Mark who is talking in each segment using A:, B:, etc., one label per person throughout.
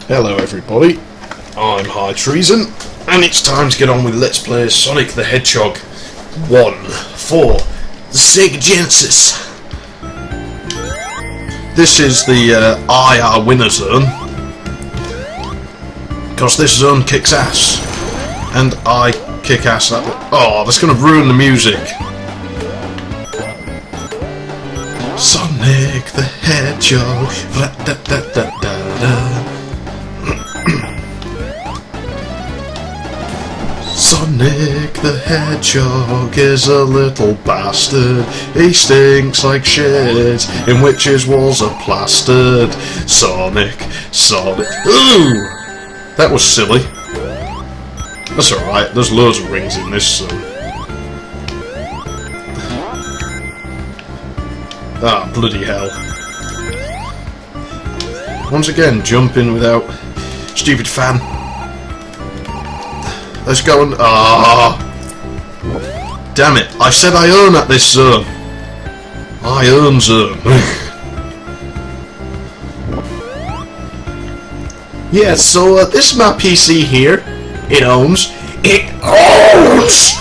A: Hello everybody, I'm High Treason, and it's time to get on with Let's Play Sonic the Hedgehog 1 for the Sega Genesis. This is the IR winner zone, because this zone kicks ass, and I kick ass that way. Oh, that's going to ruin the music. Sonic the Hedgehog, da-da-da-da-da. Sonic the Hedgehog is a little bastard. He stinks like shit, in which his walls are plastered. Sonic. Ooh! That was silly. That's alright, there's loads of rings in this, so... Ah, bloody hell. Once again, jumping without... Stupid fan. Let's go and... Ah! Damn it, I said I own at this zone. I own zone. Yeah, so this is my PC here. It owns. It owns!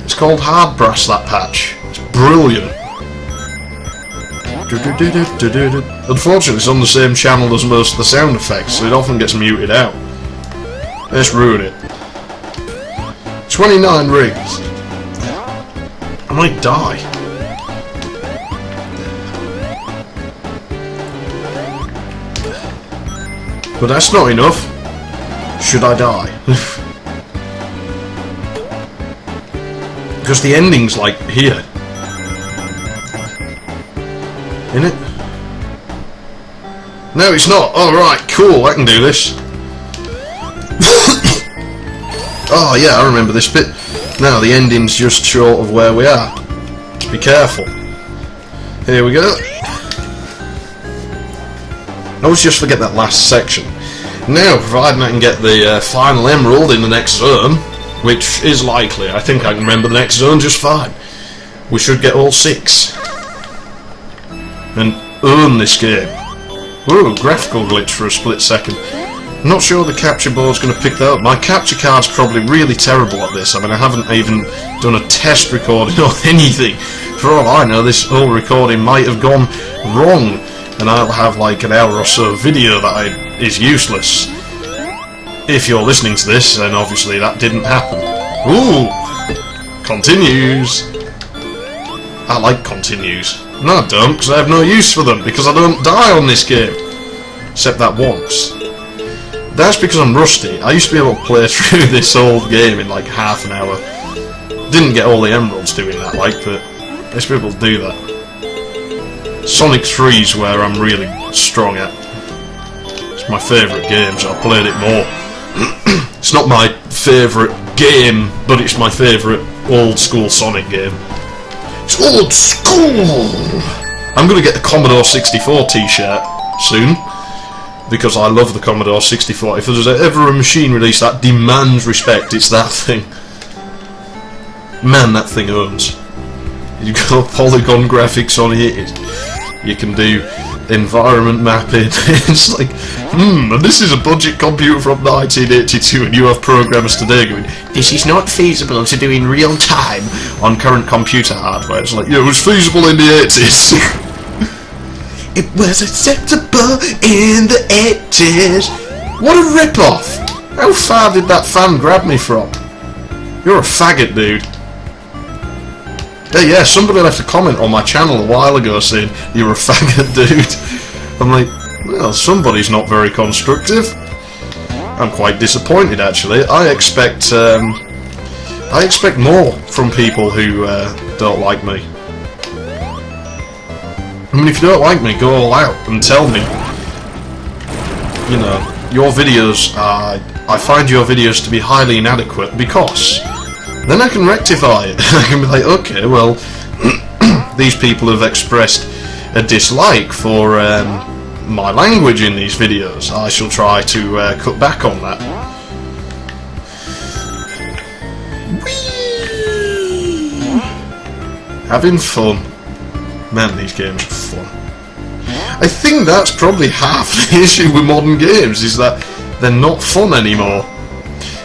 A: It's called Hard Brass, that patch. It's brilliant. Unfortunately, it's on the same channel as most of the sound effects, so it often gets muted out. Let's ruin it. 29 rings. I might die. But that's not enough. Should I die? Because the ending's like here. In it? No, it's not. Alright, cool, I can do this. Oh yeah, I remember this bit. Now, the ending's just short of where we are. Be careful. Here we go. I always just forget that last section. Now, providing I can get the final emerald in the next zone, which is likely, I think I can remember the next zone just fine. We should get all 6. And own this game. Ooh, graphical glitch for a split second. I'm not sure the capture board's going to pick that up. My capture card's probably really terrible at this. I mean, I haven't even done a test recording or anything. For all I know, this whole recording might have gone wrong, and I'll have like an hour or so of video that is useless. If you're listening to this, then obviously that didn't happen. Ooh! Continues. I like continues. No, I don't, because I have no use for them, because I don't die on this game. Except that once. That's because I'm rusty. I used to be able to play through this old game in like half an hour. Didn't get all the emeralds doing that, like, but I used to be able to do that. Sonic 3's where I'm really strong at. It's my favourite game, so I played it more. It's not my favourite game, but it's my favourite old school Sonic game. It's old school! I'm going to get the Commodore 64 t-shirt soon, because I love the Commodore 64. If there's ever a machine release that demands respect, it's that thing. Man, that thing owns. You've got polygon graphics on it, you can do environment mapping. It's like, and this is a budget computer from 1982, and you have programmers today going, this is not feasible to do in real time on current computer hardware. It's like, yeah, it was feasible in the 80s. It was acceptable in the 80s. What a rip-off! How far did that fan grab me from? You're a faggot, dude. Yeah, somebody left a comment on my channel a while ago saying, you're a faggot, dude. I'm like, well, somebody's not very constructive. I'm quite disappointed, actually. I expect more from people who don't like me. I mean, if you don't like me, go all out and tell me. You know, your videos are... I find your videos to be highly inadequate because... Then I can rectify it. I can be like, okay, well, these people have expressed a dislike for my language in these videos. I shall try to cut back on that. Whee! having fun. Man, these games are fun. I think that's probably half the issue with modern games, is that they're not fun anymore.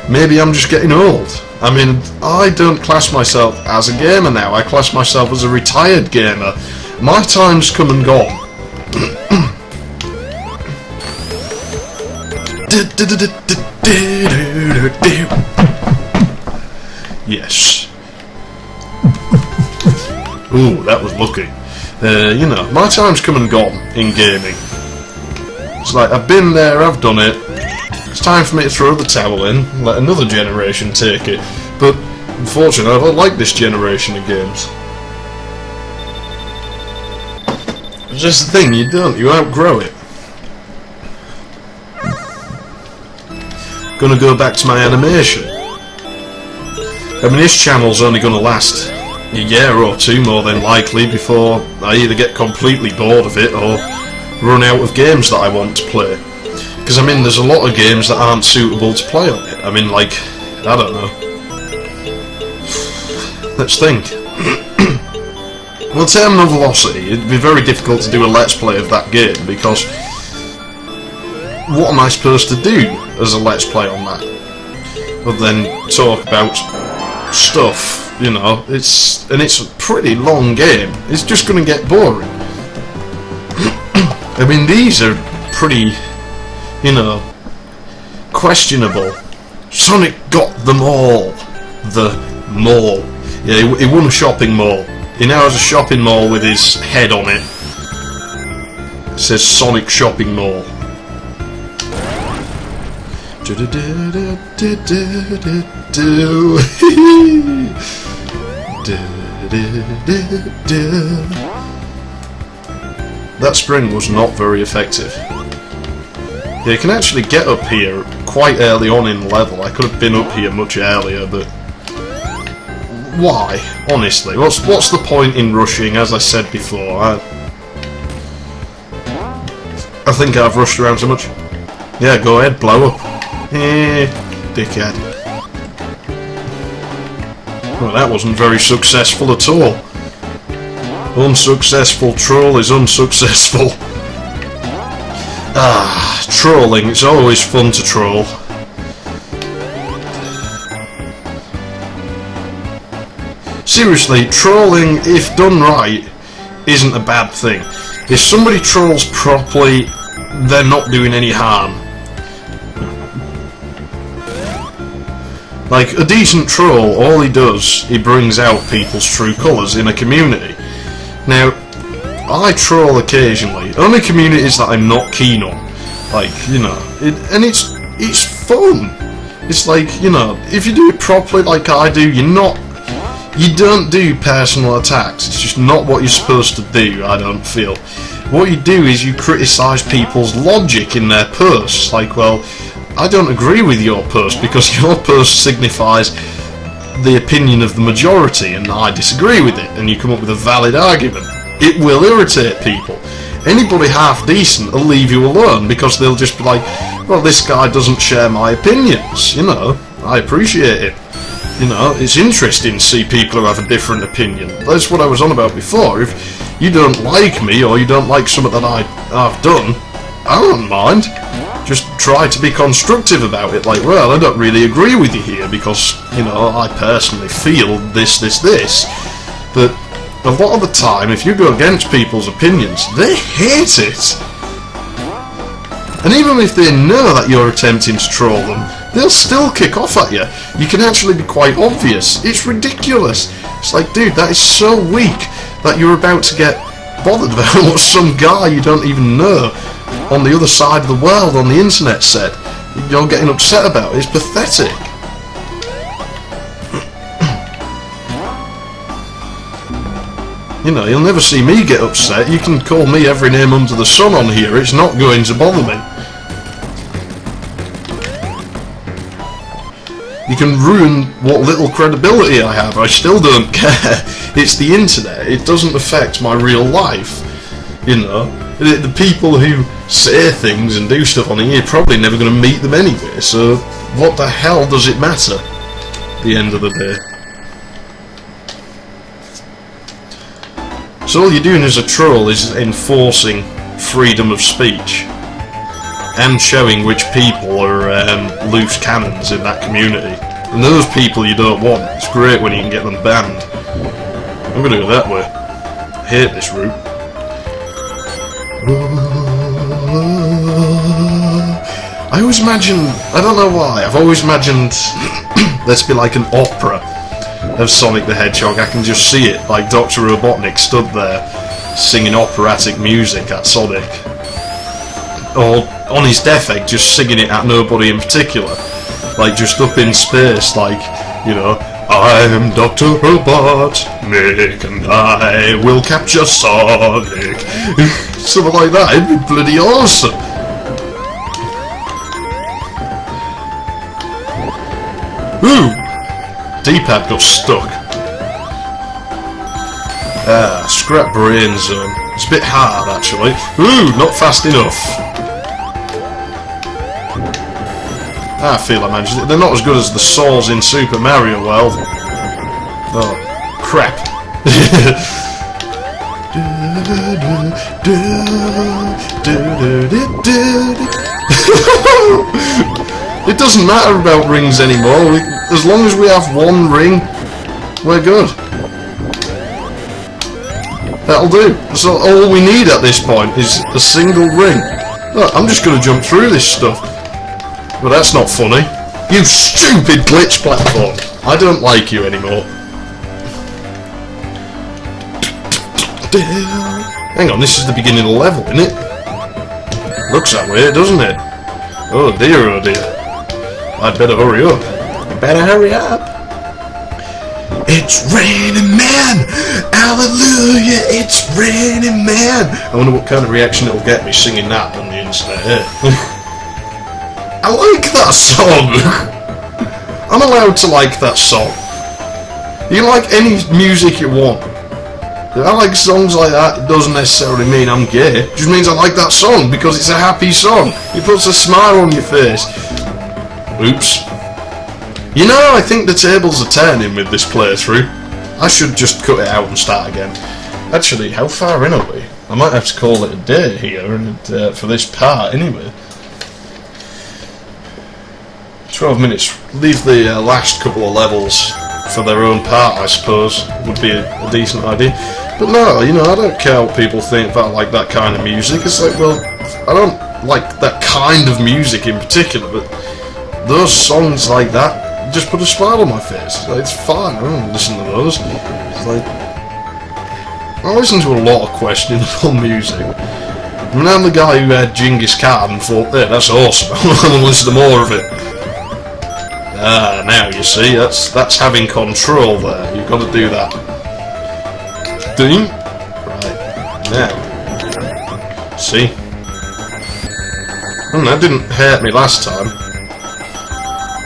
A: Maybe I'm just getting old. I mean, I don't class myself as a gamer now, I class myself as a retired gamer. My time's come and gone. Yes. Ooh, that was lucky. You know, my time's come and gone in gaming. It's like, I've been there, I've done it. It's time for me to throw the towel in, let another generation take it. But, unfortunately, I don't like this generation of games. It's just the thing, you outgrow it. Gonna go back to my animation. I mean, this channel's only gonna last a year or two more than likely before I either get completely bored of it or run out of games that I want to play. Because, I mean, there's a lot of games that aren't suitable to play on it. I mean, like, I don't know. Let's think. Well, Terminal Velocity, it'd be very difficult to do a Let's Play of that game, because what am I supposed to do as a Let's Play on that? Other than talk about stuff, you know, it's a pretty long game. It's just going to get boring. I mean, these are pretty, you know, questionable. Sonic got them all. The mall. Yeah, he won a shopping mall. He now has a shopping mall with his head on it. It says Sonic Shopping Mall. That spring was not very effective. Yeah, you can actually get up here quite early on in the level. I could have been up here much earlier, but why? Honestly, what's the point in rushing? As I said before, I think I've rushed around so much. Yeah, go ahead, blow up. Dickhead. Well, that wasn't very successful at all. Unsuccessful troll is unsuccessful. Ah, trolling. It's always fun to troll. Seriously, trolling, if done right, isn't a bad thing. If somebody trolls properly, they're not doing any harm. Like, a decent troll, all he does, he brings out people's true colours in a community. Now, I troll occasionally, only communities that I'm not keen on. Like, you know, and it's fun. It's like, you know, if you do it properly like I do, you don't do personal attacks. It's just not what you're supposed to do, I don't feel. What you do is you criticise people's logic in their posts. Like, well, I don't agree with your post because your post signifies the opinion of the majority and I disagree with it, and you come up with a valid argument. It will irritate people. Anybody half decent will leave you alone because they'll just be like, well, this guy doesn't share my opinions, you know, I appreciate it. You know, it's interesting to see people who have a different opinion. That's what I was on about before. If you don't like me or you don't like something that I've done, I don't mind. Just try to be constructive about it, like, well, I don't really agree with you here because, you know, I personally feel this. But a lot of the time, if you go against people's opinions, they hate it. And even if they know that you're attempting to troll them, they'll still kick off at you. You can actually be quite obvious. It's ridiculous. It's like, dude, that is so weak that you're about to get bothered about what some guy you don't even know on the other side of the world on the internet said. You're getting upset about it. It's pathetic. You know, you'll never see me get upset. You can call me every name under the sun on here. It's not going to bother me. You can ruin what little credibility I have. I still don't care. It's the internet. It doesn't affect my real life. You know, the people who say things and do stuff on here, you're probably never going to meet them anyway, so what the hell does it matter at the end of the day? So all you're doing as a troll is enforcing freedom of speech and showing which people are loose cannons in that community. And those people you don't want. It's great when you can get them banned. I'm going to go that way. I hate this route. I always imagine, I don't know why, I've always imagined there to be like an opera of Sonic the Hedgehog. I can just see it, like Dr. Robotnik stood there singing operatic music at Sonic. Or on his death egg, just singing it at nobody in particular. Like just up in space, like, you know, I'm Dr. Robotnik and I will capture Sonic. Something like that, it'd be bloody awesome. Ooh! D-pad got stuck. Scrap brain zone. It's a bit hard actually. Ooh, not fast enough. I feel I managed it. They're not as good as the saws in Super Mario World. Oh, crap. It doesn't matter about rings anymore. As long as we have one ring, we're good. That'll do. So all we need at this point is a single ring. Look, I'm just going to jump through this stuff. But that's not funny. You stupid glitch platform. I don't like you anymore. Hang on, this is the beginning of the level, isn't it? Looks that way, doesn't it? Oh dear, oh dear. I'd better hurry up. Better hurry up. It's raining man! Hallelujah! It's raining man! I wonder what kind of reaction it'll get me singing that on the internet. I like that song! I'm allowed to like that song. You can like any music you want. If I like songs like that, it doesn't necessarily mean I'm gay. It just means I like that song because it's a happy song. It puts a smile on your face. Oops. You know, I think the tables are turning with this playthrough. I should just cut it out and start again. Actually, how far in are we? I might have to call it a day here and, for this part anyway. 12 minutes. Leave the last couple of levels for their own part, I suppose, would be a decent idea. But no, you know, I don't care what people think if I like that kind of music. It's like, well, I don't like that kind of music in particular, but those songs like that just put a smile on my face. It's fine, I don't listen to those. It's like, I listen to a lot of questionable music. I mean, I'm the guy who had Genghis Khan and thought, hey, that's awesome, I want to listen to more of it. Ah, now you see, that's having control there. You've got to do that. Ding. Right, now. See? That didn't hurt me last time.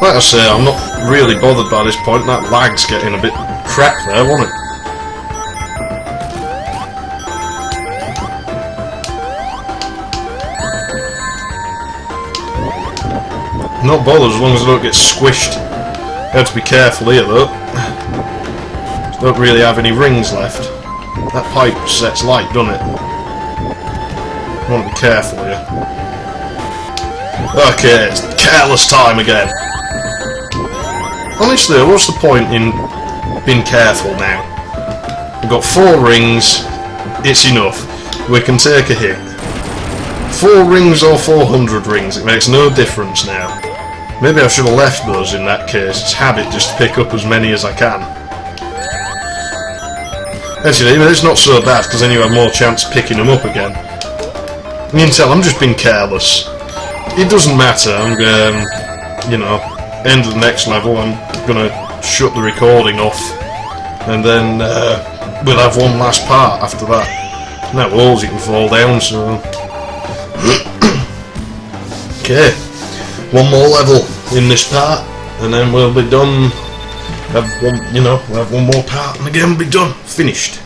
A: Like I say, I'm not really bothered by this point. That lag's getting a bit crap there, wasn't it? Not bothered as long as I don't get squished. You have to be careful here though. Don't really have any rings left. That pipe sets light, doesn't it? I want to be careful here. Okay, it's careless time again. Honestly, what's the point in being careful now? We've got 4 rings. It's enough. We can take a hit. 4 rings or 400 rings, it makes no difference now. Maybe I should have left those in that case. It's habit just to pick up as many as I can. Actually, it's not so bad because then you have more chance of picking them up again. You can tell I'm just being careless. It doesn't matter. I'm going, you know, end of the next level. I'm going to shut the recording off, and then we'll have one last part after that. No walls you can fall down, so. Okay. One more level in this part, and then we'll be done. Have one, you know, we'll have one more part, and again we'll be done, finished,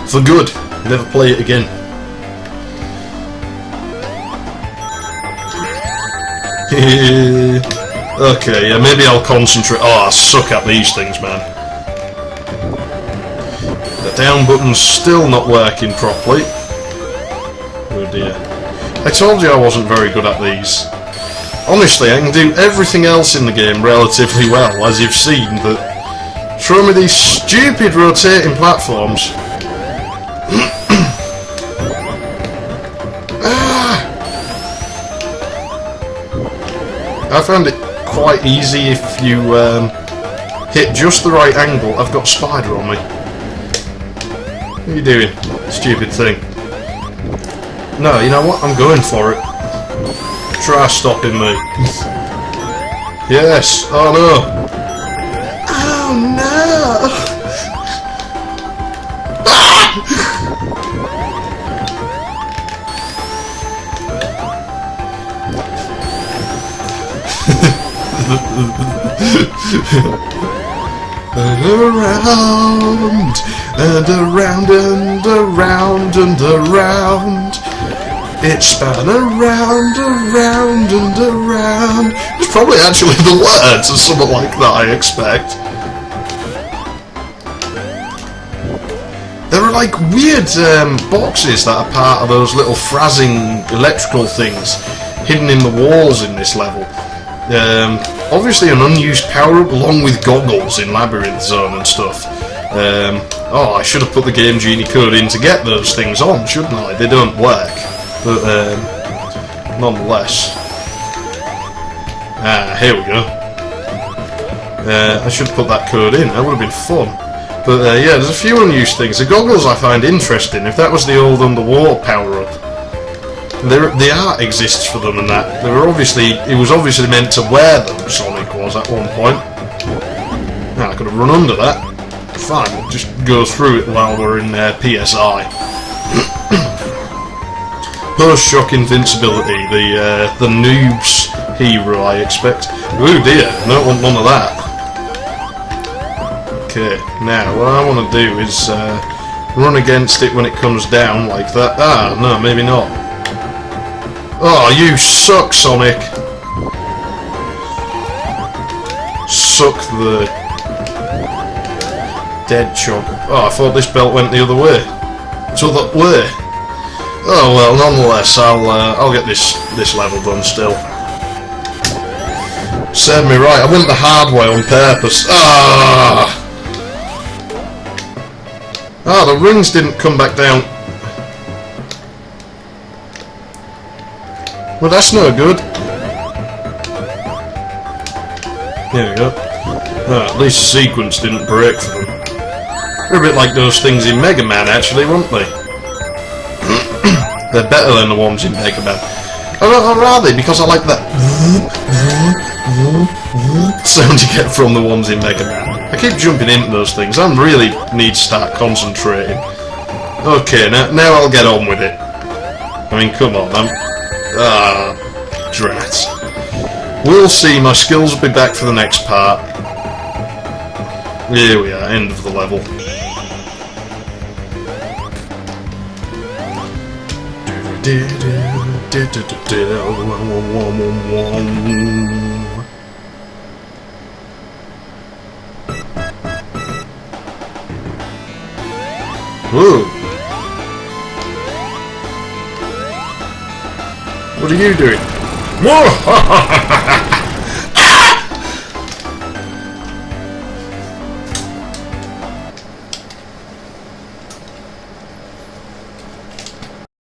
A: for good. Never play it again. Okay, yeah, maybe I'll concentrate. Oh, I suck at these things, man. The down button's still not working properly. Oh dear. I told you I wasn't very good at these. Honestly, I can do everything else in the game relatively well, as you've seen, but throw me these stupid rotating platforms. I found it quite easy if you hit just the right angle. I've got a spider on me. What are you doing? Stupid thing. No, you know what? I'm going for it. Try stopping me. Yes. Oh no. Oh no. And around and around and around and around. It span around, around and around. It's probably actually the words or something like that, I expect. There are like weird boxes that are part of those little frazzing electrical things hidden in the walls in this level. Obviously an unused power-up along with goggles in Labyrinth Zone and stuff. Oh, I should have put the Game Genie code in to get those things on, shouldn't I? They don't work. But, nonetheless. Ah, here we go. I should have put that code in, that would have been fun. But, yeah, there's a few unused things. The goggles I find interesting, if that was the old underwater power-up. The art exists for them and that. They were obviously, it was obviously meant to wear them, Sonic was, at one point. Ah, I could have run under that. Fine, we'll just go through it while we're in PSI. Post-shock invincibility, the noob's hero, I expect. Ooh dear, I don't want none of that. Okay, now what I want to do is run against it when it comes down like that. Ah, no, maybe not. Oh, you suck, Sonic! Suck the dead chug. Oh, I thought this belt went the other way. So that way. Oh well, nonetheless, I'll get this level done still. Serve me right. I went the hard way on purpose. Ah! Ah, the rings didn't come back down. Well, that's no good. There we go. Oh, at least the sequence didn't break for them. They're a bit like those things in Mega Man, actually, weren't they? They're better than the ones in Mega Man. Or are they? Because I like that sound you get from the ones in Mega Man. I keep jumping into those things. I really need to start concentrating. Okay, now I'll get on with it. I mean, come on, ah, drat. We'll see, my skills will be back for the next part. Here we are, end of the level. Whoa! What are you doing? Whoa!